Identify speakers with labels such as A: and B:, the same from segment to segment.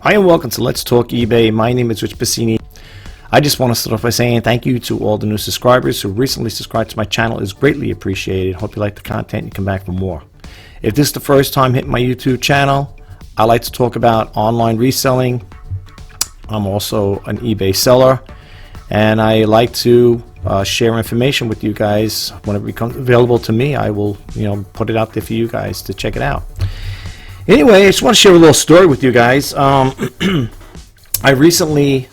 A: Hi and welcome to Let's Talk eBay. My name is Pasini. I just want to start off by saying thank you to all the new subscribers who recently subscribed to my channel. It's greatly appreciated. Hope you like the content and come back for more. If this is the first time hitting my YouTube channel, I like to talk about online reselling. I'm also an eBay seller, and I like to share information with you guys. When it becomes available to me, I will put it out there for you guys to check it out. Anyway, I just want to share a little story with you guys. I recently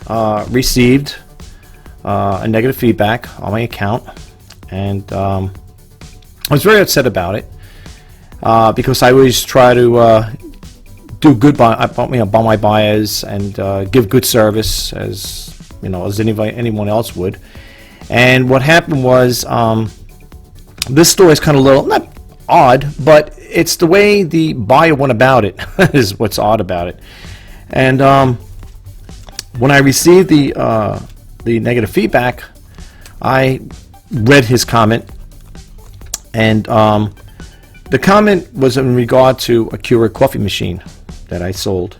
A: received a negative feedback on my account, and I was very upset about it because I always try to do good by my buyers and give good service as anyone else would. And what happened was this story is kind of a little not odd, but it's the way the buyer went about it is what's odd about it. And when I received the negative feedback, I read his comment, and the comment was in regard to a Keurig coffee machine that I sold.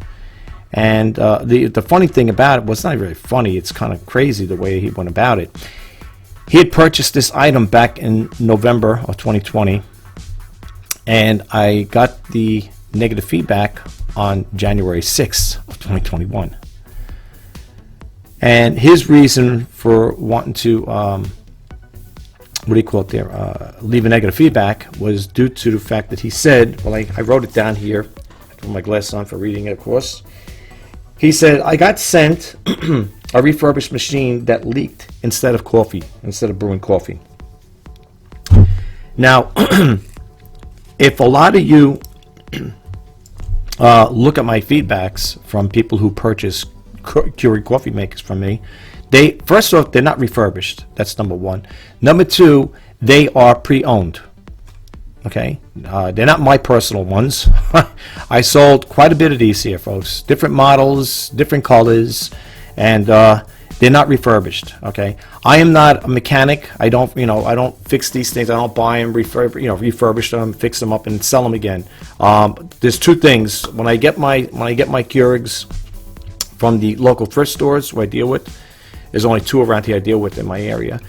A: And the funny thing about it was not really funny. It's kind of crazy the way he went about it. He had purchased this item back in November of 2020, and I got the negative feedback on January 6th of 2021. And his reason for wanting to leave a negative feedback was due to the fact that he said, well, I wrote it down here. I put my glasses on for reading it, of course. He said, I got sent a refurbished machine that leaked instead of brewing coffee. Now, if a lot of you look at my feedbacks from people who purchase Keurig coffee makers from me, first off, they're not refurbished. That's number one. Number two, they are pre-owned. Okay, they're not my personal ones. I sold quite a bit of these here, folks. Different models, different colors, and they're not refurbished. Okay, I am not a mechanic. I don't fix these things. I don't buy them, refurbish them, fix them up, and sell them again. There's two things. When I get my Keurigs from the local thrift stores who I deal with, there's only two around here I deal with in my area.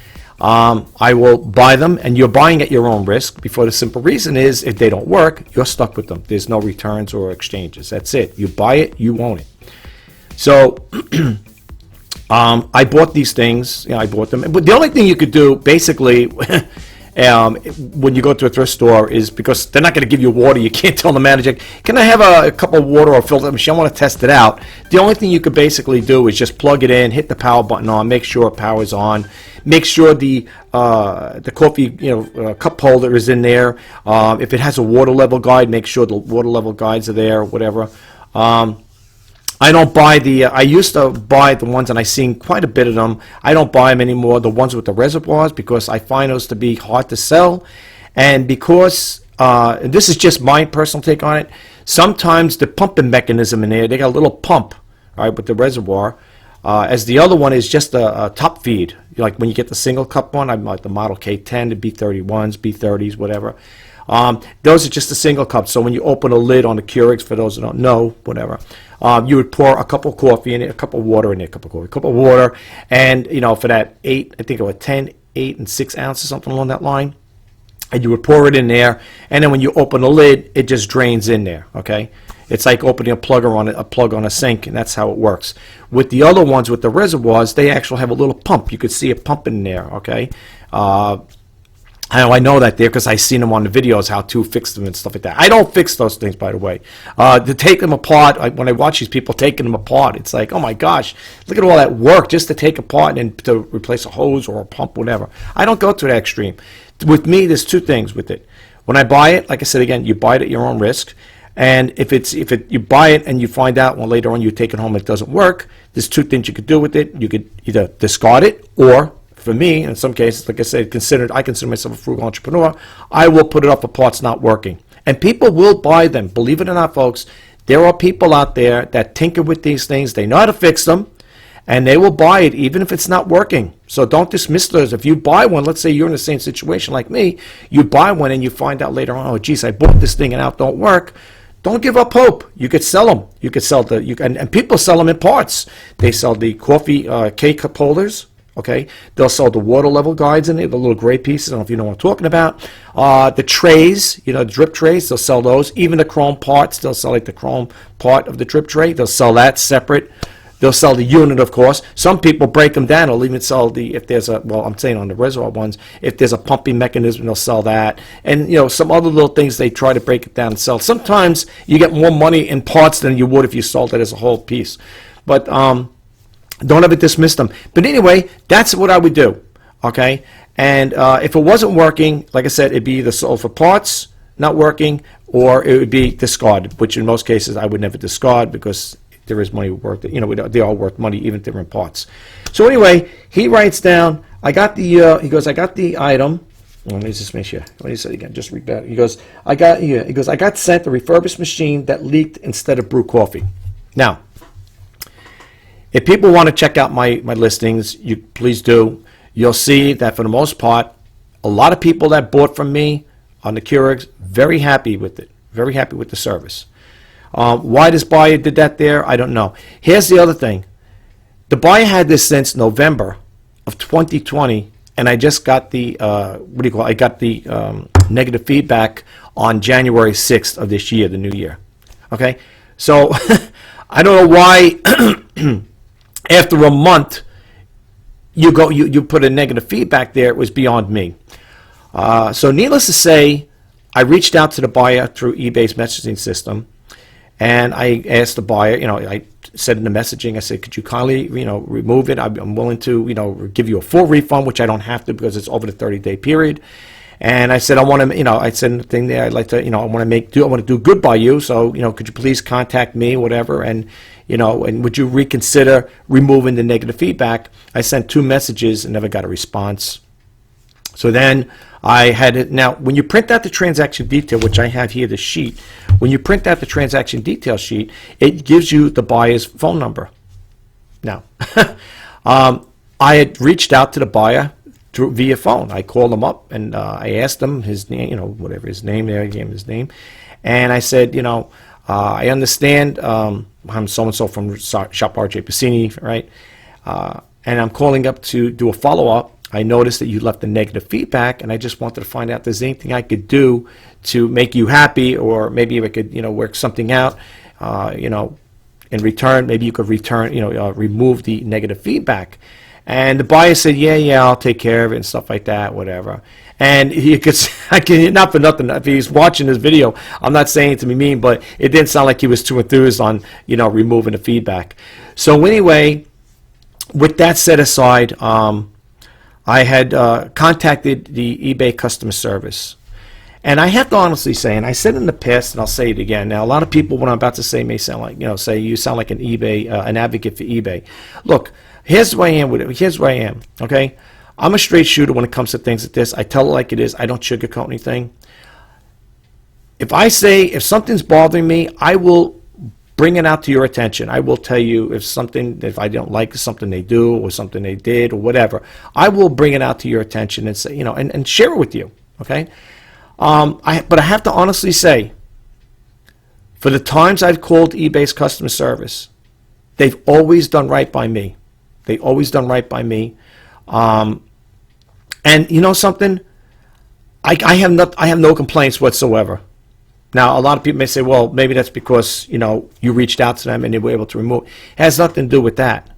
A: I will buy them, and you're buying at your own risk. Before the simple reason is, if they don't work, you're stuck with them. There's no returns or exchanges. That's it. You buy it, you own it. So I bought these things. I bought them. But the only thing you could do, basically, when you go to a thrift store, is because they're not going to give you water. You can't tell the manager, can I have a cup of water or filter machine? I want to test it out. The only thing you could basically do is just plug it in, hit the power button on, make sure power's on, make sure the coffee cup holder is in there. If it has a water level guide, make sure the water level guides are there, whatever. I don't buy I used to buy the ones, and I've seen quite a bit of them. I don't buy them anymore, the ones with the reservoirs, because I find those to be hard to sell. And because, and this is just my personal take on it, sometimes the pumping mechanism in there, they got a little pump, all right, with the reservoir, as the other one is just a top feed. Like when you get the single cup one, I'm like the Model K10, the B31s, B30s, whatever. Those are just a single cup. So when you open a lid on the Keurigs, for those who don't know, whatever, you would pour a cup of coffee in it, a cup of water in it, a cup of water, and for that 8, I think it was 10, 8 and 6 ounces, something along that line, and you would pour it in there, and then when you open the lid, it just drains in there. Okay, it's like opening a plug on a sink, and that's how it works. With the other ones, with the reservoirs, they actually have a little pump. You could see it pumping in there. Okay. I know that there because I've seen them on the videos how to fix them and stuff like that. I don't fix those things, by the way. To take them apart, when I watch these people taking them apart, it's like, oh my gosh, look at all that work just to take apart and to replace a hose or a pump, whatever. I don't go to that extreme. With me, there's two things with it. When I buy it, like I said again, you buy it at your own risk. And if you buy it and you find out when later on you take it home it doesn't work, there's two things you could do with it. You could either discard it, or for me, in some cases, like I said, I consider myself a frugal entrepreneur, I will put it up for parts not working. And people will buy them. Believe it or not, folks, there are people out there that tinker with these things. They know how to fix them, and they will buy it even if it's not working. So don't dismiss those. If you buy one, let's say you're in the same situation like me, you buy one and you find out later on, oh, geez, I bought this thing and now it don't work. don't give up hope. You could sell them. You could sell and people sell them in parts. They sell the coffee K-cup holders. Okay, they'll sell the water level guides in it, the little gray pieces. I don't know if you know what I'm talking about. The trays, drip trays, they'll sell those. Even the chrome parts, they'll sell like the chrome part of the drip tray. They'll sell that separate. They'll sell the unit, of course. Some people break them down. They'll even sell if there's I'm saying on the reservoir ones, if there's a pumping mechanism, they'll sell that. And, some other little things they try to break it down and sell. Sometimes you get more money in parts than you would if you sold it as a whole piece. But, don't ever dismiss them. But anyway, that's what I would do, okay? And if it wasn't working, like I said, it'd be either sold for parts, not working, or it would be discarded, which in most cases I would never discard because there is money worth, they are worth money, even if they're in parts. So anyway, he writes down, I got the, he goes, I got the item. Let me just make sure. What did he say again? Just read that. He goes, I got sent a refurbished machine that leaked instead of brew coffee. Now, if people want to check out my listings, you please do. You'll see that for the most part, a lot of people that bought from me on the Keurigs, very happy with it, very happy with the service. Why this buyer did that there, I don't know. Here's the other thing. The buyer had this since November of 2020, and I just got the, I got the negative feedback on January 6th of this year, the new year. Okay? So, I don't know why... After a month, you put a negative feedback there. It was beyond me. So needless to say, I reached out to the buyer through eBay's messaging system, and I asked the buyer, I said in the messaging, I said, could you kindly, remove it? I'm willing to, give you a full refund, which I don't have to because it's over the 30-day period. And I said, I want to, I said in the thing there, I'd like to, I want to do good by you. So, could you please contact me, whatever, and, and would you reconsider removing the negative feedback? I sent 2 messages and never got a response. So then I had it. Now, when you print out the transaction detail, which I have here, the sheet, when you print out the transaction detail sheet, it gives you the buyer's phone number. Now, I had reached out to the buyer via phone. I called him up and I asked him his name, whatever his name there, I gave him his name. And I said, I understand I'm so-and-so from Shop RJ Pasini, right? And I'm calling up to do a follow-up. I noticed that you left a negative feedback, and I just wanted to find out if there's anything I could do to make you happy, or maybe if I could, work something out, in return. Maybe you could remove the negative feedback. And the buyer said, yeah, I'll take care of it and stuff like that, whatever. And he could, not for nothing, if he's watching this video, I'm not saying it to be mean, but it didn't sound like he was too enthused on, removing the feedback. So anyway, with that set aside, I had contacted the eBay customer service. And I have to honestly say, and I said in the past, and I'll say it again. Now, a lot of people, what I'm about to say, may sound like, say you sound like an advocate for eBay. Look, here's where I am with it. Here's where I am, okay? I'm a straight shooter when it comes to things like this. I tell it like it is. I don't sugarcoat anything. If something's bothering me, I will bring it out to your attention. I will tell you if I don't like something they do or something they did or whatever. I will bring it out to your attention and say, and share it with you, okay? But I have to honestly say, for the times I've called eBay's customer service, they've always done right by me. They've always done right by me. And you know something? I have no complaints whatsoever. Now, a lot of people may say, well, maybe that's because, you reached out to them and they were able to remove. It has nothing to do with that.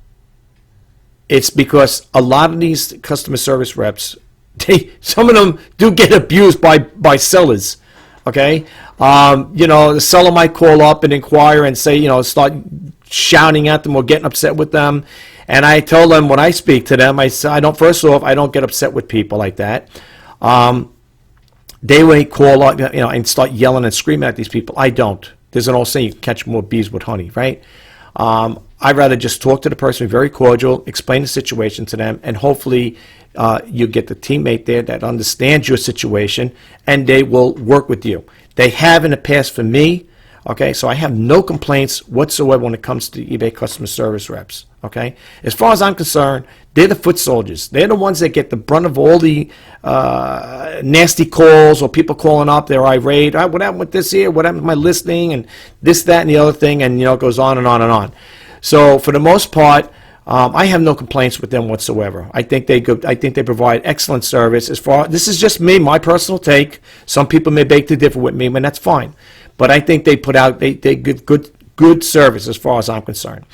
A: It's because a lot of these customer service reps, some of them do get abused by sellers, okay? The seller might call up and inquire and say, start shouting at them or getting upset with them. And I tell them when I speak to them, first off, I don't get upset with people like that. They may call up, and start yelling and screaming at these people. I don't. There's an old saying, you can catch more bees with honey, right? I'd rather just talk to the person, very cordial, explain the situation to them, and hopefully you get the teammate there that understands your situation, and they will work with you. They have in the past for me. Okay, so I have no complaints whatsoever when it comes to eBay customer service reps. Okay, as far as I'm concerned, they're the foot soldiers. They're the ones that get the brunt of all the nasty calls or people calling up. They're irate. What happened with this here? What happened with my listing? And this, that, and the other thing. And it goes on and on and on. So for the most part, I have no complaints with them whatsoever. I think they provide excellent service. This is just me, my personal take. Some people may beg to differ with me, and that's fine. But I think they give good service as far as I'm concerned.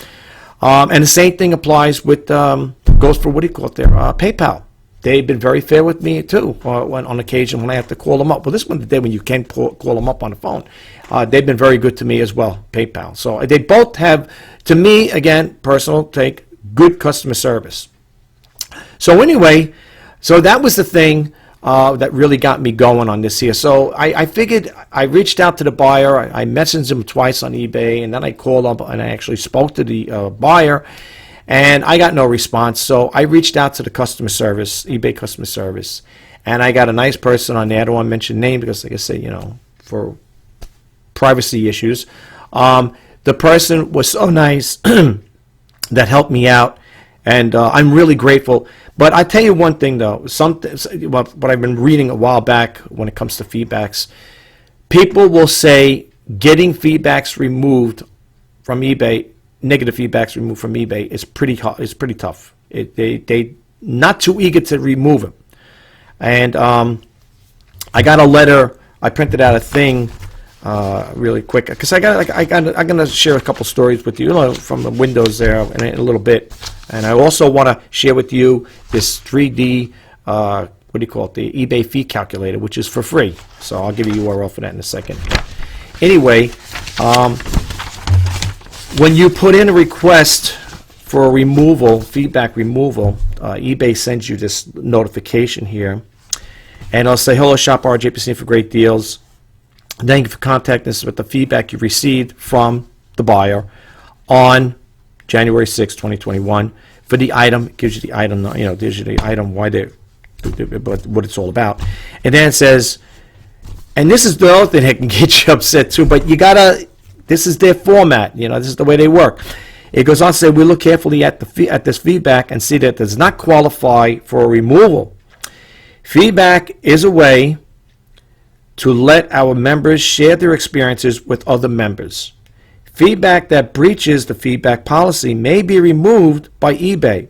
A: And the same thing applies with goes for PayPal. They've been very fair with me too. On occasion when I have to call them up. Well, this one the day when you can call them up on the phone. They've been very good to me as well. PayPal. So they both have, to me, again, personal take, good customer service. So anyway, so that was the thing that really got me going on this here. So I figured, I reached out to the buyer. I messaged him twice on eBay, and then I called up and I actually spoke to the buyer, and I got no response. So I reached out to the customer service, eBay customer service, and I got a nice person on there. I don't want to mention name because, like I say, for privacy issues. The person was so nice that helped me out, and I'm really grateful. But I tell you one thing though, what I've been reading a while back when it comes to feedbacks, people will say getting feedbacks removed from eBay, negative feedbacks removed from eBay is pretty tough. They not too eager to remove them. And I got a letter. I printed out a thing really quick because I'm gonna share a couple stories with you, from the windows there in a little bit. And I also want to share with you this 3D, the eBay fee calculator, which is for free. So I'll give you a URL for that in a second. Anyway, when you put in a request for a removal, feedback removal, eBay sends you this notification here. And I'll say, hello, Shop RJ Pasini for great deals. Thank you for contacting us with the feedback you received from the buyer on January 6, 2021 for the item. It gives you the item, gives you the item, what it's all about. And then it says, and this is the other thing that can get you upset too, but this is their format, this is the way they work. It goes on to say, we look carefully at this feedback and see that it does not qualify for a removal. Feedback is a way to let our members share their experiences with other members. Feedback that breaches the feedback policy may be removed by eBay.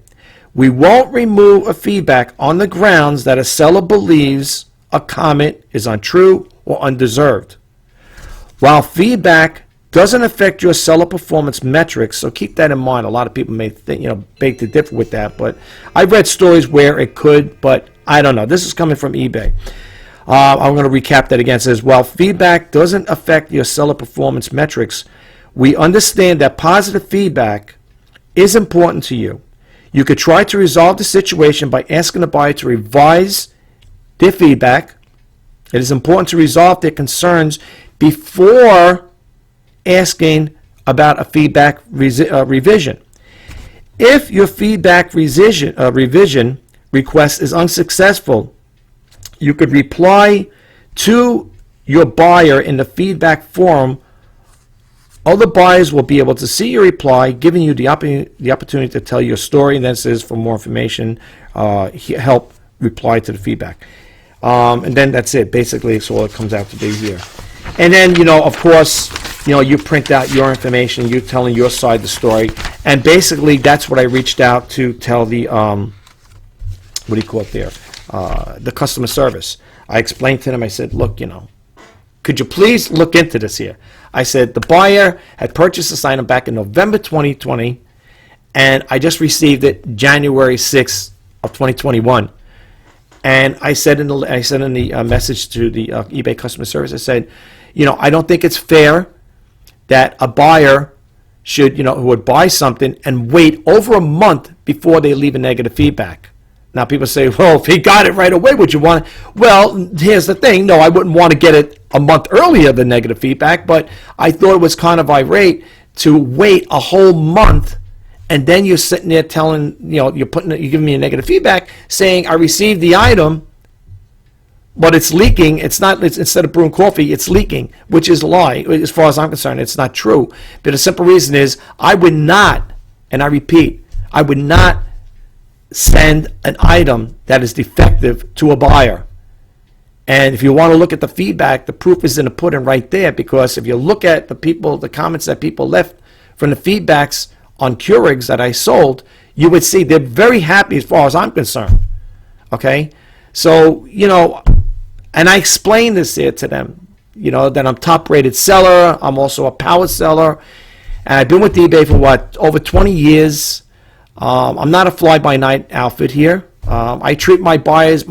A: We won't remove a feedback on the grounds that a seller believes a comment is untrue or undeserved. While feedback doesn't affect your seller performance metrics, so keep that in mind. A lot of people may think, beg to differ with that, but I've read stories where it could, but I don't know. This is coming from eBay. I'm going to recap that again. It says, while feedback doesn't affect your seller performance metrics, we understand that positive feedback is important to you. You could try to resolve the situation by asking the buyer to revise their feedback. It is important to resolve their concerns before asking about a feedback revision. If your feedback revision request is unsuccessful, you could reply to your buyer in the feedback forum. Other buyers will be able to see your reply, giving you the opportunity to tell your story. And then it says, for more information, help reply to the feedback. And then that's it. Basically, it's all it comes out to be here. And then, of course, you print out your information. You're telling your side of the story. And basically, that's what I reached out to tell the, the customer service. I explained to them, I said, look, could you please look into this here? I said the buyer had purchased this item back in November 2020, and I just received it January 6th of 2021. And I said in the message to the eBay customer service, I said, I don't think it's fair that a buyer should, who would buy something and wait over a month before they leave a negative feedback. Now people say, well, if he got it right away, would you want it? Well, here's the thing. No, I wouldn't want to get it a month earlier than negative feedback, but I thought it was kind of irate to wait a whole month and then you're sitting there telling, you're giving me a negative feedback saying I received the item but it's leaking. It's not. It's, instead of brewing coffee, it's leaking, which is a lie. As far as I'm concerned, it's not true. But the simple reason is I would not, and I repeat, I would not send an item that is defective to a buyer. And if you want to look at the feedback, the proof is in the pudding right there, because if you look at the comments that people left from the feedbacks on Keurigs that I sold, you would see they're very happy as far as I'm concerned. Okay? So, and I explained this here to them, that I'm top-rated seller. I'm also a power seller. And I've been with eBay for, over 20 years. I'm not a fly-by-night outfit here. I treat my buyers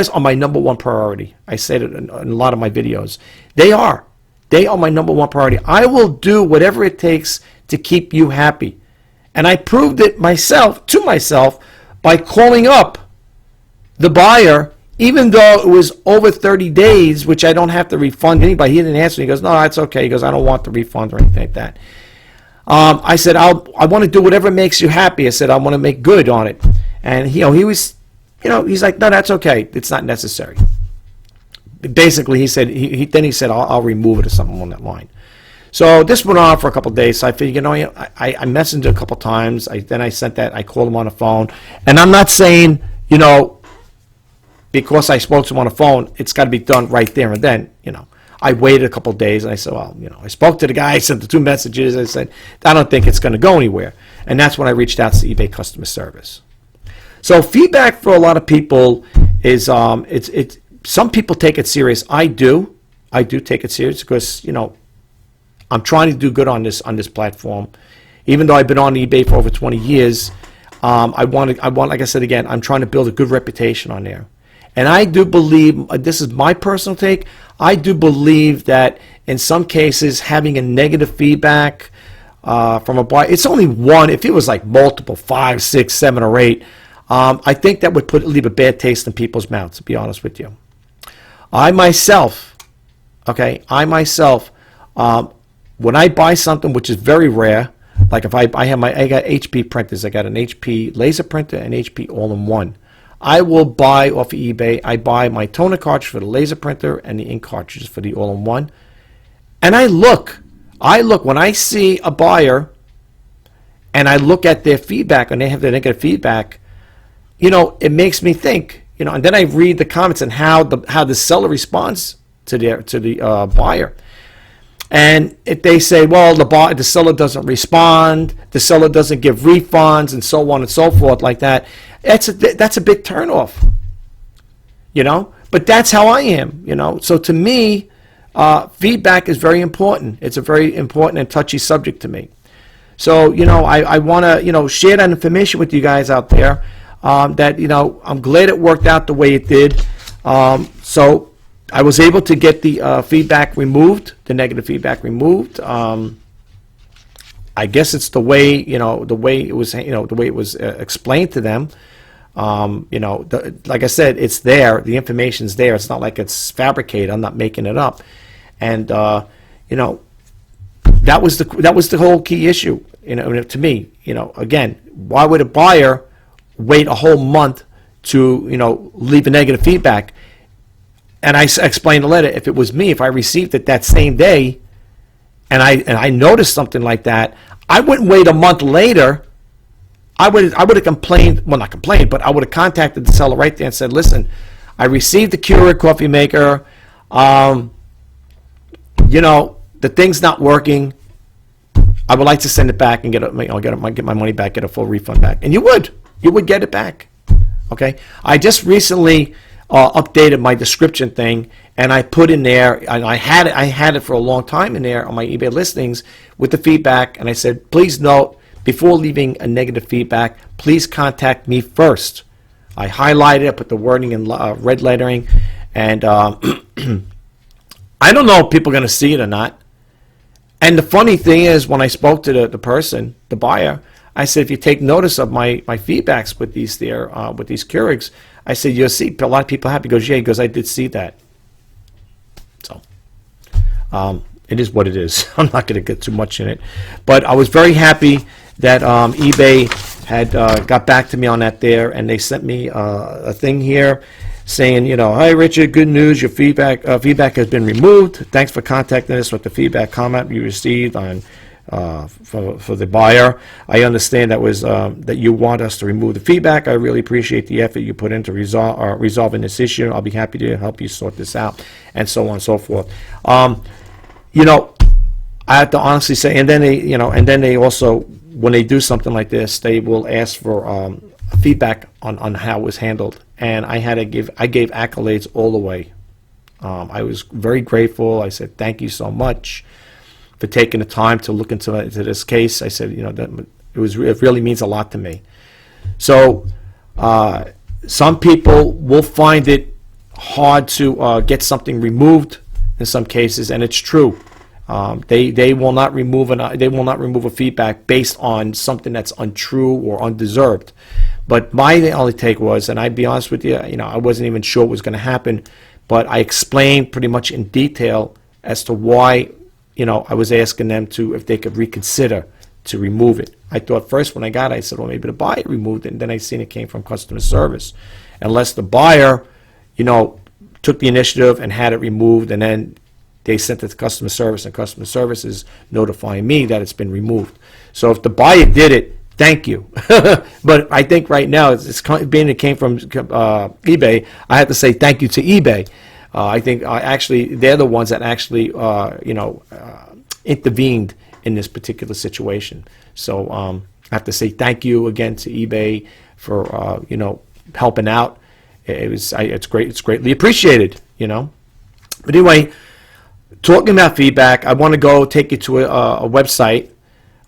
A: are my number one priority. I said it in a lot of my videos. They are my number one priority. I will do whatever it takes to keep you happy. And I proved it to myself by calling up the buyer, even though it was over 30 days, which I don't have to refund anybody. He didn't answer. He goes, no, that's okay. He goes, I don't want the refund or anything like that. I said, I want to do whatever makes you happy. I said, I want to make good on it. And he was, he's like, no, that's okay. It's not necessary. Basically, he said, then he said, I'll remove it or something on that line. So this went on for a couple of days. So I figured, I messaged him a couple of times. Then I sent that. I called him on the phone. And I'm not saying, because I spoke to him on the phone, it's got to be done right there and then, I waited a couple of days, and I said, well, I spoke to the guy, I sent the 2 messages, I said, I don't think it's going to go anywhere. And that's when I reached out to eBay customer service. So feedback for a lot of people is, some people take it serious. I do take it serious because, I'm trying to do good on this platform. Even though I've been on eBay for over 20 years, I want, like I said again, I'm trying to build a good reputation on there. And I do believe, this is my personal take, I do believe that in some cases having a negative feedback from a buyer, it's only one. If it was like multiple, 5, 6, 7, or 8, I think that would leave a bad taste in people's mouths, to be honest with you. I myself, when I buy something, which is very rare, like if I got HP printers, I got an HP laser printer and HP all-in-one. I will buy off of eBay. I buy my toner cartridge for the laser printer and the ink cartridges for the all-in-one. And I look when I see a buyer and I look at their feedback and they have their negative feedback, it makes me think, and then I read the comments and how the seller responds to the buyer. And if they say, well, the seller doesn't respond, the seller doesn't give refunds, and so on and so forth like that, that's a big turnoff, But that's how I am, So to me, feedback is very important. It's a very important and touchy subject to me. So, I want to, share that information with you guys out there. That, I'm glad it worked out the way it did. So I was able to get the feedback removed, the negative feedback removed. I guess it's the way it was explained to them. Like I said, it's there. The information's there. It's not like it's fabricated. I'm not making it up. And that was the whole key issue. To me, again, why would a buyer wait a whole month to leave a negative feedback? And I explained the letter. If it was me, if I received it that same day, and I noticed something like that, I wouldn't wait a month later. I would have complained. Well, not complained, but I would have contacted the seller right there and said, "Listen, I received the Keurig coffee maker. The thing's not working. I would like to send it back and get my money back, get a full refund back." And you would get it back. Okay. I just recently updated my description thing, and I put in there, and I had it for a long time in there on my eBay listings with the feedback, and I said, please note, before leaving a negative feedback, please contact me first. I highlighted it, put the wording in red lettering, and I don't know if people are going to see it or not. And the funny thing is, when I spoke to the person, the buyer, I said, if you take notice of my feedbacks with these Keurigs, I said, you'll see a lot of people happy. He goes, yeah, he goes, I did see that. So it is what it is. I'm not going to get too much in it. But I was very happy that eBay had got back to me on that there, and they sent me a thing here. saying, hi Richard, good news, your feedback has been removed. Thanks for contacting us with the feedback comment you received on for the buyer. I understand that you want us to remove the feedback. I really appreciate the effort you put into resolving this issue. I'll be happy to help you sort this out, and so on and so forth. I have to honestly say, and then they also, when they do something like this, they will ask for feedback on how it was handled, and I gave accolades all the way. I was very grateful. I said thank you so much for taking the time to look into this case. I said, that it really means a lot to me. So some people will find it hard to get something removed in some cases, and it's true. They will not remove a feedback based on something that's untrue or undeserved. But my only take was, and I'd be honest with you, I wasn't even sure what was going to happen, but I explained pretty much in detail as to why, I was asking them if they could reconsider to remove it. I thought first when I got it, I said, well, maybe the buyer removed it, and then I seen it came from customer service. Unless the buyer, took the initiative and had it removed, and then they sent it to customer service, and customer service is notifying me that it's been removed. So if the buyer did it, thank you. But I think right now, being it came from eBay, I have to say thank you to eBay. I think actually they're the ones that actually intervened in this particular situation. So I have to say thank you again to eBay for helping out. It's great. It's greatly appreciated. But anyway, talking about feedback, I want to take you to a website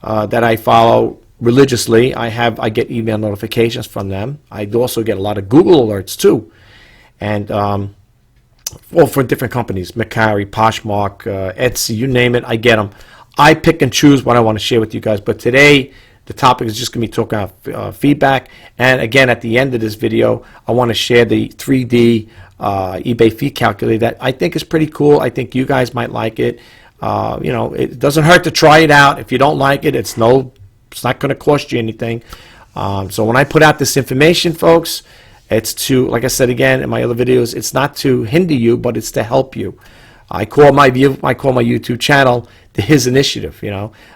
A: that I follow religiously. I get email notifications from them. I also get a lot of Google alerts too, and for different companies, Mercari, Poshmark, Etsy, you name it, I get them. I pick and choose what I want to share with you guys. But today, the topic is just going to be talking about feedback. And again, at the end of this video, I want to share the 3D eBay fee calculator that I think is pretty cool. I think you guys might like it. It doesn't hurt to try it out. If you don't like it, it's not going to cost you anything. So when I put out this information, folks, it's to, like I said again in my other videos, it's not to hinder you, but it's to help you. I call my YouTube channel His Initiative.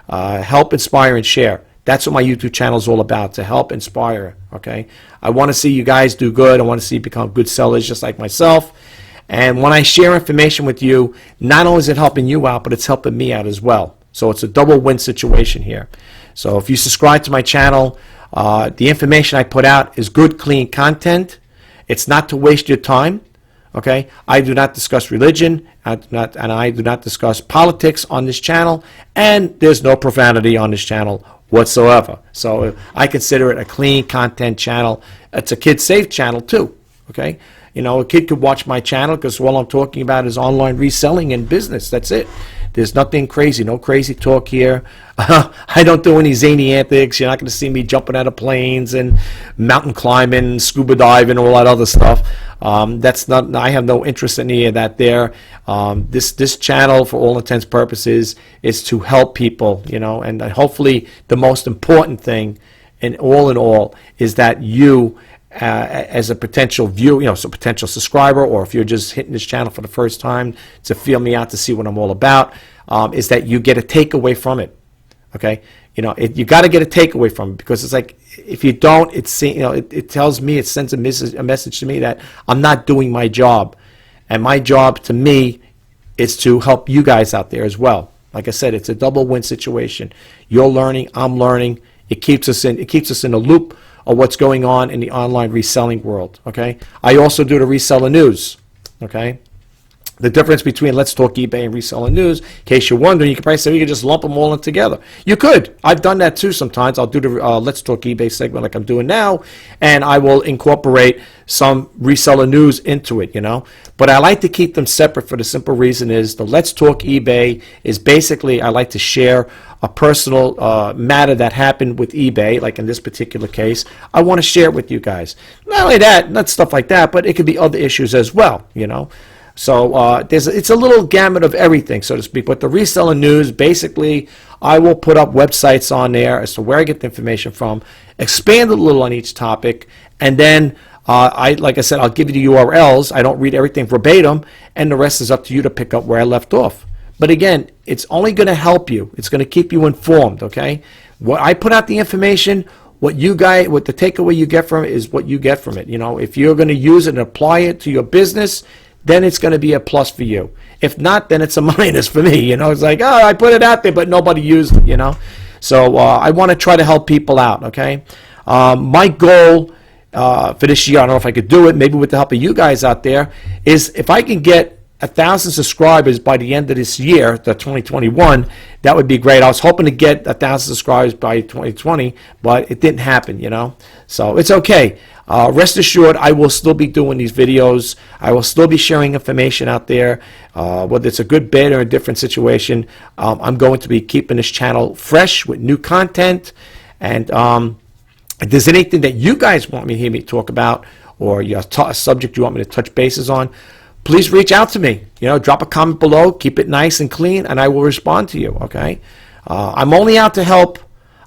A: Help, inspire, and share. That's what my YouTube channel is all about, to help inspire. Okay, I want to see you guys do good. I want to see you become good sellers, just like myself. And when I share information with you, not only is it helping you out, but it's helping me out as well. So it's a double win situation here. So if you subscribe to my channel, the information I put out is good, clean content. It's not to waste your time. Okay, I do not discuss religion, I do not discuss politics on this channel, and there's no profanity on this channel whatsoever. So I consider it a clean content channel. It's a kid-safe channel too. Okay, a kid could watch my channel because all I'm talking about is online reselling and business. That's it. There's nothing crazy, no crazy talk here. I don't do any zany antics. You're not going to see me jumping out of planes and mountain climbing, scuba diving, all that other stuff. That's not. I have no interest in any of that there. This channel, for all intents and purposes, is to help people. And hopefully the most important thing, in all, is that you, as a potential viewer, so potential subscriber, or if you're just hitting this channel for the first time to feel me out, to see what I'm all about, is that you get a takeaway from it. Okay, you got to get a takeaway from it, because it's like, if you don't, it tells me, it sends a message to me that I'm not doing my job, and my job to me is to help you guys out there as well. Like I said, it's a double win situation. You're learning, I'm learning. It keeps us in a loop of what's going on in the online reselling world. Okay, I also do the reseller news. Okay, the difference between Let's Talk eBay and reseller news, in case you're wondering, you could probably say we could just lump them all in together. You could. I've done that too sometimes. I'll do the Let's Talk eBay segment like I'm doing now, and I will incorporate some reseller news into it, But I like to keep them separate for the simple reason is the Let's Talk eBay is basically, I like to share a personal matter that happened with eBay, like in this particular case. I want to share it with you guys. Not only that, not stuff like that, but it could be other issues as well, So it's a little gamut of everything, so to speak. But the reseller news, basically, I will put up websites on there as to where I get the information from, expand a little on each topic, and then like I said, I'll give you the URLs. I don't read everything verbatim, and the rest is up to you to pick up where I left off. But again, it's only going to help you. It's going to keep you informed, okay? What I put out the information, what the takeaway you get from it is what you get from it. You know, if you're going to use it and apply it to your business, then it's going to be a plus for you. If not, then it's a minus for me. You know, it's like, oh, I put it out there, but nobody used it, you know? So I want to try to help people out, okay? My goal for this year, I don't know if I could do it, maybe with the help of you guys out there, is if I can get 1,000 subscribers by the end of this year, the 2021, that would be great. I was hoping to get 1,000 subscribers by 2020, but it didn't happen, you know. So it's okay. Rest assured, I will still be doing these videos. I will still be sharing information out there, whether it's a good, bad, or a different situation. I'm going to be keeping this channel fresh with new content. And if there's anything that you guys want me to hear me talk about, or a subject you want me to touch bases on, please reach out to me. You know, drop a comment below, keep it nice and clean, and I will respond to you, okay? I'm only out to help.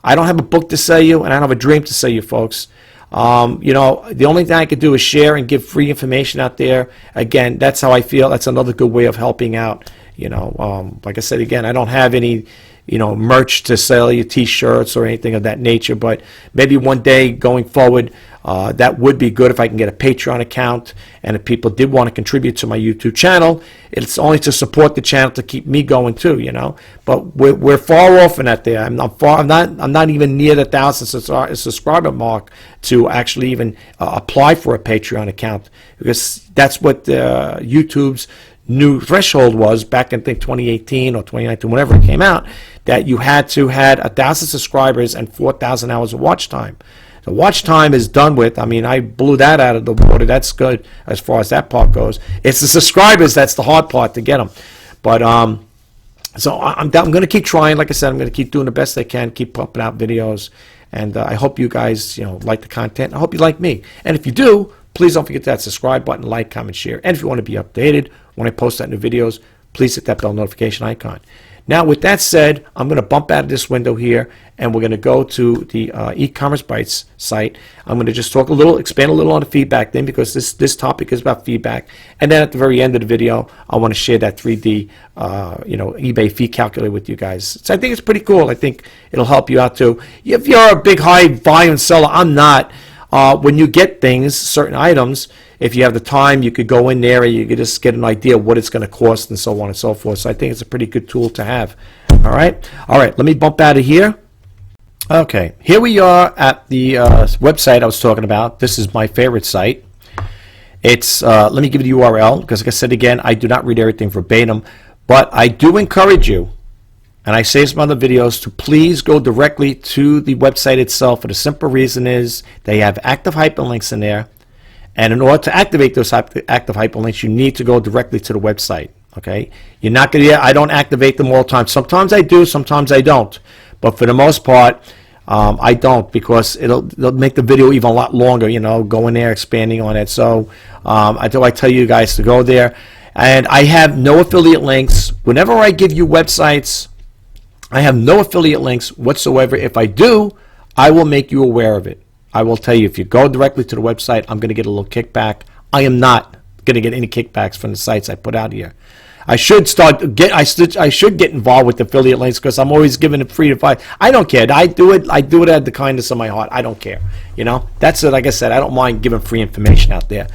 A: I don't have a book to sell you, and I don't have a dream to sell you, folks. You know, the only thing I can do is share and give free information out there. Again, that's how I feel. That's another good way of helping out. You know, like I said, again, I don't have any, you know, merch to sell you, T-shirts or anything of that nature, but maybe one day going forward, that would be good if I can get a Patreon account, and if people did want to contribute to my YouTube channel, it's only to support the channel to keep me going too, you know. But we're far off in that there. I'm not even near the 1,000 subscriber mark to actually even apply for a Patreon account, because that's what YouTube's new threshold was back in, I think, 2018 or 2019, whenever it came out, that you had to had 1,000 subscribers and 4,000 hours of watch time. The watch time is done with. I mean, I blew that out of the water. That's good as far as that part goes. It's the subscribers that's the hard part to get them. But so I'm going to keep trying. Like I said, I'm going to keep doing the best I can, keep pumping out videos, and I hope you guys, you know, like the content. I hope you like me. And if you do, please don't forget that subscribe button, like, comment, share. And if you want to be updated when I post that new videos, please hit that bell notification icon. Now, with that said, I'm going to bump out of this window here, and we're going to go to the e-commerce bites site. I'm going to just talk a little, expand a little on the feedback thing, because this topic is about feedback. And then at the very end of the video, I want to share that 3D, you know, eBay fee calculator with you guys. So I think it's pretty cool. I think it'll help you out too. If you're a big high volume seller, I'm not. When you get things, certain items, if you have the time, you could go in there and you could just get an idea of what it's going to cost and so on and so forth. So I think it's a pretty good tool to have. All right, let me bump out of here. Okay, here we are at the website I was talking about. This is my favorite site. It's let me give you the URL, because like I said again, I do not read everything verbatim, but I do encourage you, and I say some other videos, to please go directly to the website itself. For the simple reason is they have active hyperlinks in there, and in order to activate those active hyperlinks, you need to go directly to the website. Okay, you're not gonna. I don't activate them all the time. Sometimes I do, sometimes I don't. But for the most part, I don't, because it'll make the video even a lot longer. You know, going there, expanding on it. So I tell you guys to go there, and I have no affiliate links. Whenever I give you websites, I have no affiliate links whatsoever. If I do, I will make you aware of it. I will tell you, if you go directly to the website, I'm going to get a little kickback. I am not going to get any kickbacks from the sites I put out here. I should I should get involved with affiliate links, because I'm always giving it free to find. I don't care. I do it out of the kindness of my heart. I don't care. You know, that's it. Like I said, I don't mind giving free information out there.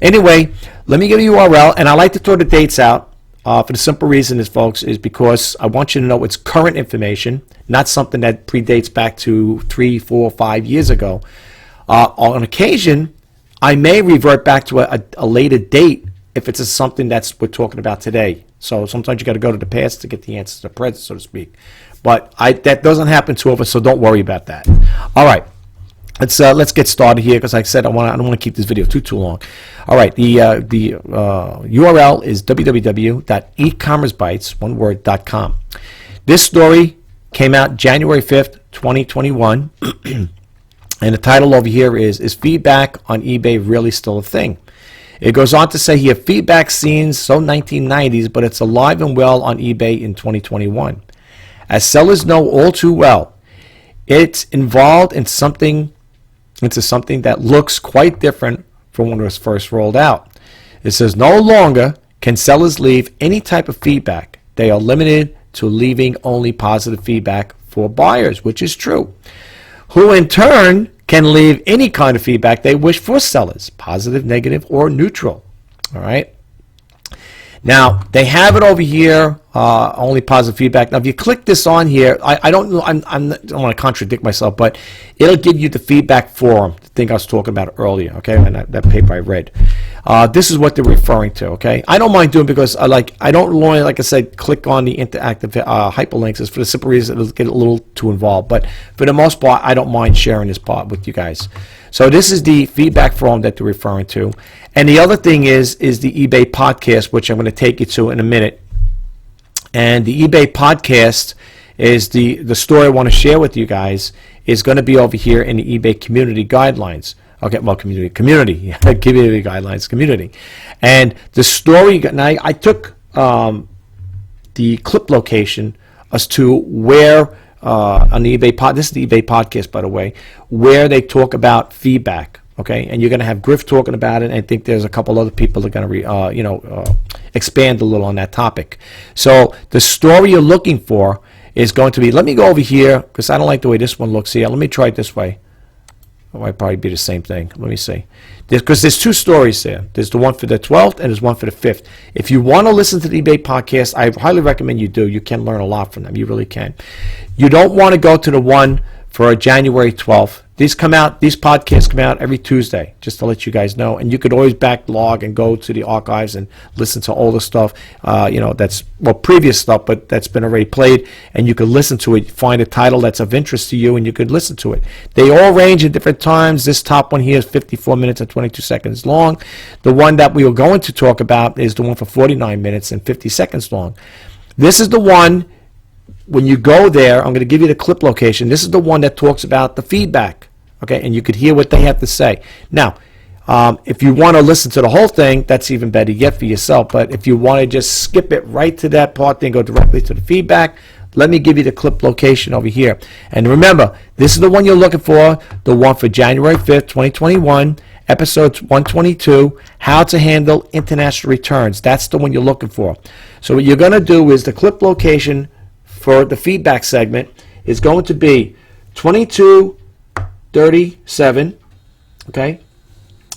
A: Anyway, let me give you a URL, and I like to throw the dates out. For the simple reason is, folks, is because I want you to know it's current information, not something that predates back to 3, 4, 5 years ago. On occasion, I may revert back to a later date if it's something that's we're talking about today. So sometimes you got to go to the past to get the answer to the present, so to speak. But that doesn't happen too often, so don't worry about that. All right. Let's get started here, because like I said, I don't want to keep this video too long. All right, the URL is www.ecommercebites.com. This story came out January 5th, 2021, and the title over here is feedback on eBay really still a thing? It goes on to say here, feedback seems so 1990s, but it's alive and well on eBay in 2021. As sellers know all too well, it's involved in something that looks quite different from when it was first rolled out. It says, no longer can sellers leave any type of feedback. They are limited to leaving only positive feedback for buyers, which is true, who in turn can leave any kind of feedback they wish for sellers, positive, negative, or neutral. All right. Now, they have it over here, only positive feedback. Now, if you click this on here, I don't know, I don't want to contradict myself, but it'll give you the feedback forum, the thing I was talking about earlier, okay, and that paper I read. This is what they're referring to, okay? I don't mind doing it because I don't want to, like I said, click on the interactive hyperlinks. It's for the simple reason it'll get a little too involved. But for the most part, I don't mind sharing this part with you guys. So this is the feedback forum that they're referring to. And the other thing is the eBay podcast, which I'm going to take you to in a minute. And the eBay podcast is the story I want to share with you guys is going to be over here in the eBay community guidelines. Okay, well, community guidelines, community. And the story, now I took the clip location as to where on the eBay pod, this is the eBay podcast, by the way, where they talk about feedback. Okay, and you're going to have Griff talking about it, and I think there's a couple other people that are going to, expand a little on that topic. So the story you're looking for is going to be, let me go over here, because I don't like the way this one looks here. Let me try it this way. It might probably be the same thing. Let me see. Because there's two stories there. There's the one for the 12th, and there's one for the 5th. If you want to listen to the eBay podcast, I highly recommend you do. You can learn a lot from them. You really can. You don't want to go to the one for January 12th. These podcasts come out every Tuesday, just to let you guys know. And you could always backlog and go to the archives and listen to older stuff, that's, previous stuff, but that's been already played. And you could listen to it, find a title that's of interest to you, and you could listen to it. They all range at different times. This top one here is 54 minutes and 22 seconds long. The one that we are going to talk about is the one for 49 minutes and 50 seconds long. This is the one, when you go there, I'm going to give you the clip location. This is the one that talks about the feedback, okay? And you could hear what they have to say. Now, if you want to listen to the whole thing, that's even better yet for yourself. But if you want to just skip it right to that part, then go directly to the feedback, let me give you the clip location over here. And remember, this is the one you're looking for, the one for January 5th, 2021, episode 122, how to handle international returns. That's the one you're looking for. So what you're going to do is the clip location for the feedback segment is going to be 2237, okay?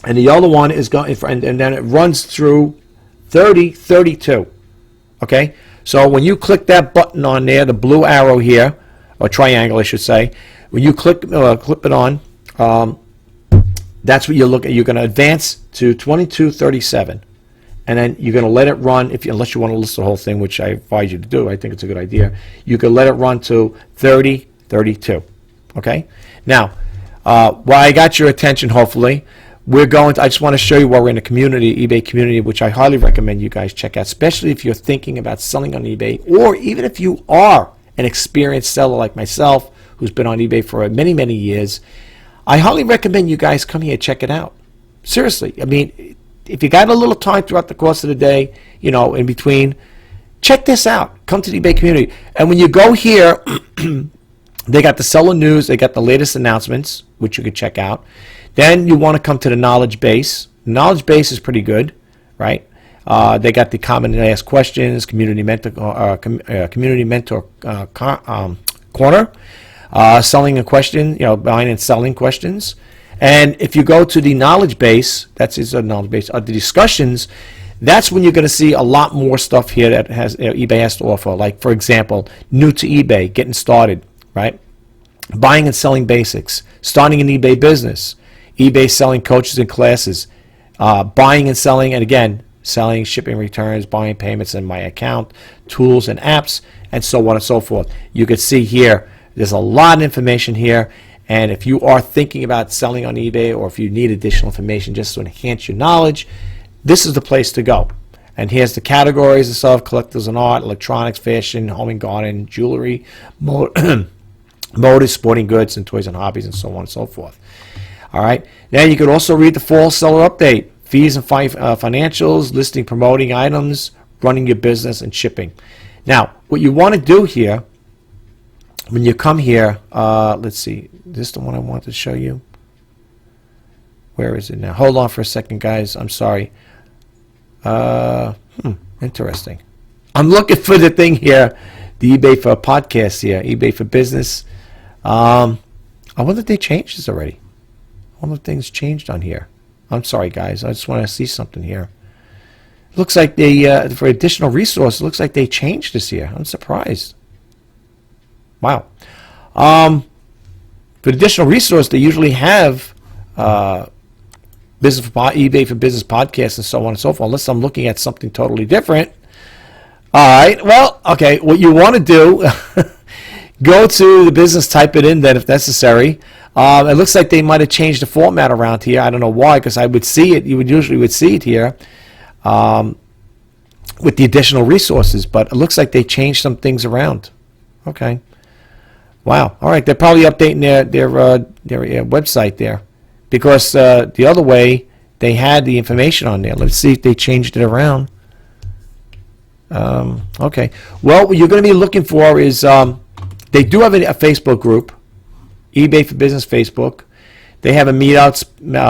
A: And the other one is going, and then it runs through 3032, okay? So when you click that button on there, the blue arrow here, or triangle I should say, when you click it on, that's what you're looking at. You're going to advance to 2237. And then you're going to let it run, unless you want to listen to the whole thing, which I advise you to do. I think it's a good idea. You can let it run to 3032. Okay? Now, while I got your attention, hopefully, I just want to show you where we're in the community, eBay community, which I highly recommend you guys check out, especially if you're thinking about selling on eBay, or even if you are an experienced seller like myself, who's been on eBay for many, many years. I highly recommend you guys come here and check it out. Seriously. I mean, if you got a little time throughout the course of the day, in between, check this out. Come to the eBay community. And when you go here, they got the seller news. They got the latest announcements, which you can check out. Then you want to come to the knowledge base. The knowledge base is pretty good, right? They got the common asked questions, community mentor corner, selling a question, buying and selling questions. And if you go to the knowledge base, that's a knowledge base, the discussions, that's when you're going to see a lot more stuff here that has eBay has to offer. Like, for example, new to eBay, getting started, right? Buying and selling basics, starting an eBay business, eBay selling coaches and classes, buying and selling, and again, selling, shipping returns, buying payments in my account, tools and apps, and so on and so forth. You can see here, there's a lot of information here. And if you are thinking about selling on eBay, or if you need additional information just to enhance your knowledge, this is the place to go. And here's the categories and stuff: collectors and art, electronics, fashion, home and garden, jewelry, motors, sporting goods, and toys and hobbies, and so on and so forth. All right. Now you can also read the fall seller update: fees and financials, listing, promoting items, running your business, and shipping. Now, what you want to do here, when you come here, let's see, this is the one I wanted to show you. Where is it now? Hold on for a second, guys. I'm sorry. Interesting. I'm looking for the thing here, the eBay for podcasts here, eBay for business. I wonder if they changed this already. I wonder if things changed on here. I'm sorry, guys. I just want to see something here. It looks like they, for additional resources, it looks like they changed this here. I'm surprised. Wow. For additional resource, they usually have eBay for business podcasts and so on and so forth, unless I'm looking at something totally different. All right. Well, okay. What you want to do, go to the business, type it in then if necessary. It looks like they might have changed the format around here. I don't know why, because I would see it. You would usually see it here with the additional resources, but it looks like they changed some things around. Okay. Wow. All right. They're probably updating their website there, because the other way they had the information on there. Let's see if they changed it around. Okay. Well, what you're going to be looking for is they do have a Facebook group, eBay for Business Facebook. They have a meetouts,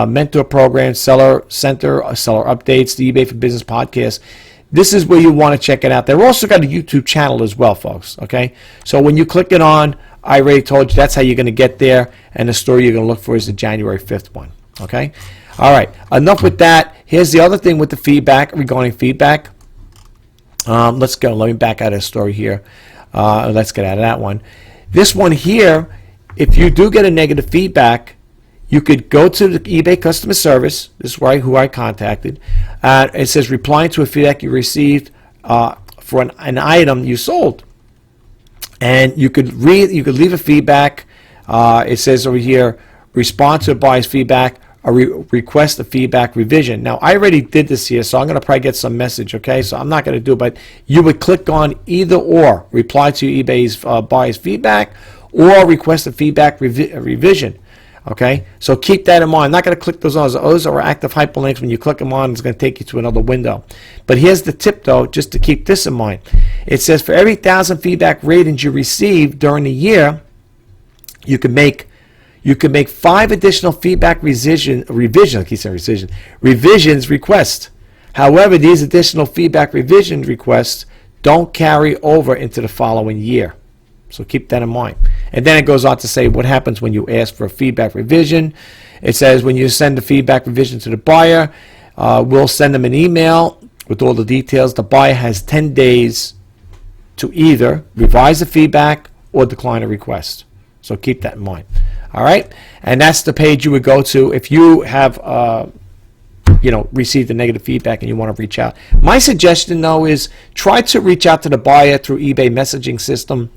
A: mentor program, seller center, seller updates, the eBay for Business podcast. This is where you want to check it out. They've also got a YouTube channel as well, folks. Okay. So when you click it on, I already told you that's how you're going to get there, and the story you're going to look for is the January 5th one. Okay. All right. Enough with that. Here's the other thing with the feedback, regarding feedback. Let's go. Let me back out of the story here. Let's get out of that one. This one here, if you do get a negative feedback, you could go to the eBay customer service. This is who I contacted. It says replying to a feedback you received for an item you sold, and you could leave a feedback. It says over here, respond to a buyer's feedback, or request a feedback revision. Now, I already did this here, so I'm going to probably get some message, okay? So I'm not going to do it, but you would click on either or, reply to eBay's buyer's feedback, or request a feedback revision, okay? So keep that in mind. I'm not going to click those on. Those are active hyperlinks. When you click them on, it's going to take you to another window. But here's the tip, though, just to keep this in mind. It says for every 1,000 feedback ratings you receive during the year, you can make 5 additional feedback revisions requests. However, these additional feedback revision requests don't carry over into the following year. So keep that in mind. And then it goes on to say what happens when you ask for a feedback revision. It says when you send the feedback revision to the buyer, we'll send them an email with all the details. The buyer has 10 days to either revise the feedback or decline a request. So keep that in mind. All right, and that's the page you would go to if you have, received a negative feedback and you want to reach out. My suggestion, though, is try to reach out to the buyer through eBay messaging system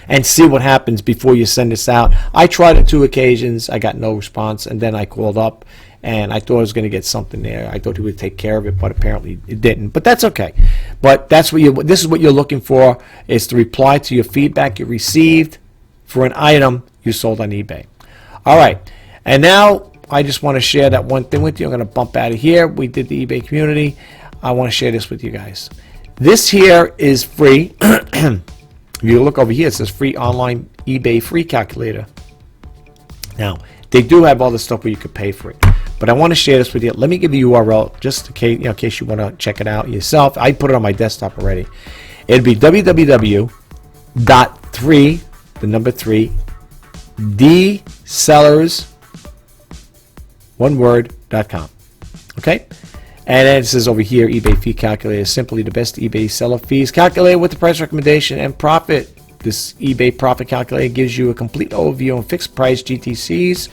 A: and see what happens before you send this out. I tried it 2 occasions. I got no response, and then I called up, and I thought I was going to get something there. I thought he would take care of it, but apparently it didn't. But that's okay. But that's what this is what you're looking for, is to reply to your feedback you received for an item you sold on eBay. All right, and now I just want to share that one thing with you. I'm going to bump out of here. We did the eBay community. I want to share this with you guys. This here is free. If you look over here, it says free online eBay free calculator. Now, they do have all the stuff where you could pay for it, but I want to share this with you. Let me give the URL just in case you want to check it out yourself. I put it on my desktop already. It'd be www.3, the number 3, dsellers, one word.com. Okay? And then it says over here, eBay fee calculator, simply the best eBay seller fees calculated with the price recommendation and profit. This eBay profit calculator gives you a complete overview on fixed price GTCs,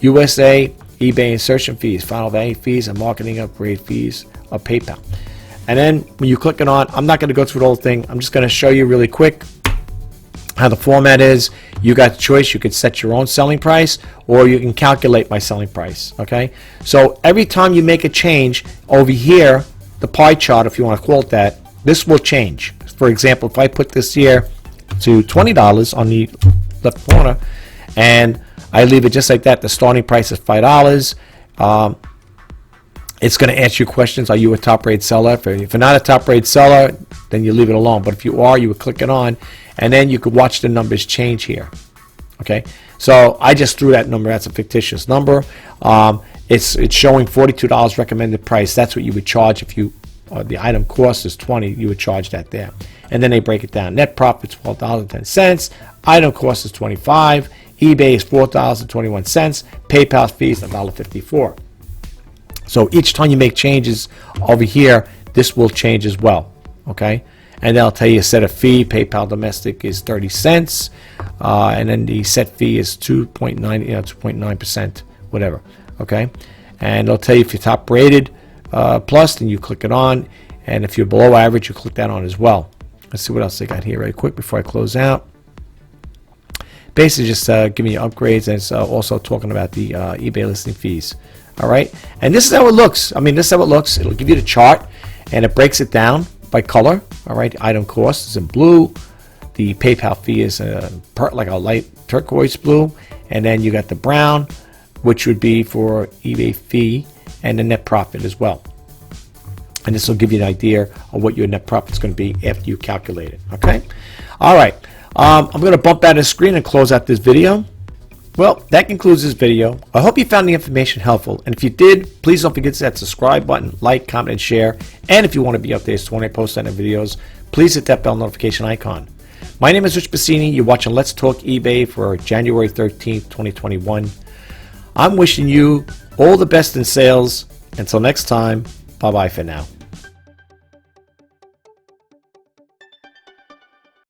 A: USA, eBay insertion fees, final value fees, and marketing upgrade fees of PayPal. And then when you click it on, I'm not going to go through the whole thing. I'm just going to show you really quick how the format is. You got the choice. You could set your own selling price, or you can calculate my selling price. Okay, so every time you make a change over here, the pie chart, if you want to call it that, this will change. For example, if I put this here to $20 on the left corner and I leave it just like that, the starting price is $5. It's going to answer you questions. Are you a top rate seller? If you're not a top rate seller, then you leave it alone. But if you are, you would click it on, and then you could watch the numbers change here. Okay. So I just threw that number. That's a fictitious number. It's showing $42 recommended price. That's what you would charge if you the item cost is $20. You would charge that there, and then they break it down. Net profit $12.10. Item cost is $25. eBay is $4.21. PayPal fees $1.54. So each time you make changes over here, this will change as well. Okay, and they'll tell you set a fee. PayPal domestic is 30 cents, and then the set fee is 2.9%, whatever. Okay, and they'll tell you if you're top rated plus, then you click it on, and if you're below average, you click that on as well. Let's see what else they got here really quick before I close out. Basically just giving you upgrades, and it's also talking about the eBay listing fees. All right, and this is how it looks. I mean, this is how it looks. It'll give you the chart, and it breaks it down by color. All right, item cost is in blue. The PayPal fee is like a light turquoise blue, and then you got the brown, which would be for eBay fee, and the net profit as well. And this will give you an idea of what your net profit is going to be after you calculate it. Okay, all right. I'm going to bump out the screen and close out this video. Well, that concludes this video. I hope you found the information helpful, and if you did, please don't forget to hit that subscribe button, like, comment, and share. And if you want to be updated when I post on the videos, please hit that bell notification icon. My name is Rich Pasini. You're watching Let's Talk eBay for January 13th, 2021. I'm wishing you all the best in sales. Until next time, bye-bye for now.